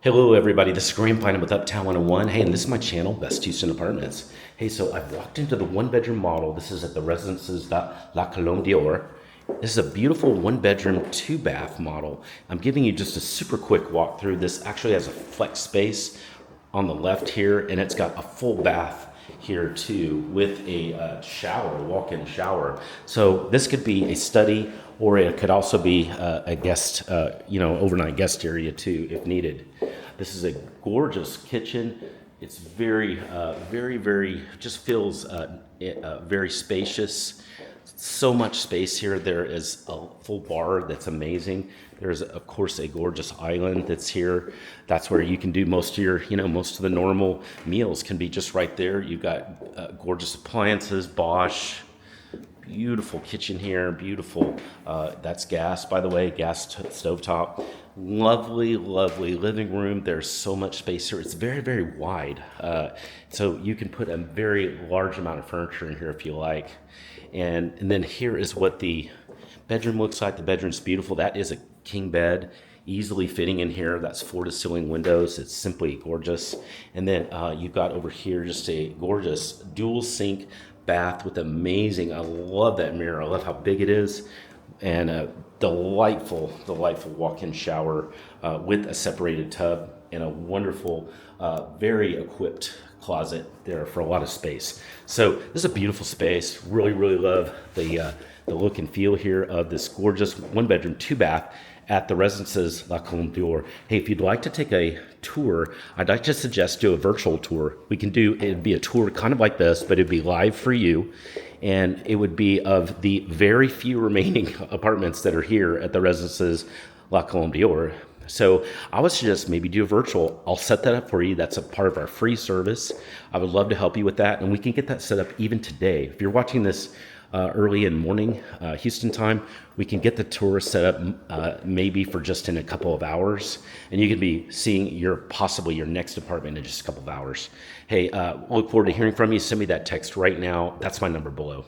Hello, everybody. This is Graham Finding with Uptown 101. Hey, and this is my channel, Best Houston Apartments. Hey, so I've walked into the one-bedroom model. This is at the Residences La Colombe. This is a beautiful one-bedroom, two-bath model. I'm giving you just a super quick walkthrough. This actually has a flex space on the left here, and it's got a full bath here too with a shower, walk-in shower. So this could be a study, or it could also be a guest, overnight guest area too, if needed. This is a gorgeous kitchen. It's very, just feels very spacious. So much space here. There is a full bar that's amazing. There's of course a gorgeous island that's here. That's where you can do most of your, most of the normal meals can be just right there. You've got gorgeous appliances, Bosch. Beautiful kitchen here, beautiful. That's gas, by the way, gas stovetop. Lovely living room. There's so much space here. It's very wide. So you can put a very large amount of furniture in here if you like. And then here is what the bedroom looks like. The bedroom's beautiful. That is a king bed, easily fitting in here. That's floor to ceiling windows. It's simply gorgeous. And then you've got over here just a gorgeous dual sink bath with amazing, I love that mirror. I love how big it is. And a delightful walk-in shower with a separated tub and a wonderful, very equipped closet there for a lot of space. So this is a beautiful space. Really love the look and feel here of this gorgeous one-bedroom, two-bath at the Residences La Colombe. Hey, if you'd like to take a tour, I'd like to suggest do a virtual tour. It'd be a tour kind of like this, but it'd be live for you. And it would be of the very few remaining apartments that are here at the Residences La Colombe. So I would suggest maybe do a virtual. I'll set that up for you. That's a part of our free service. I would love to help you with that. And we can get that set up even today. If you're watching this early in morning, Houston time, we can get the tour set up maybe for just in a couple of hours. And you can be seeing possibly your next apartment in just a couple of hours. Hey, look forward to hearing from you. Send me that text right now. That's my number below.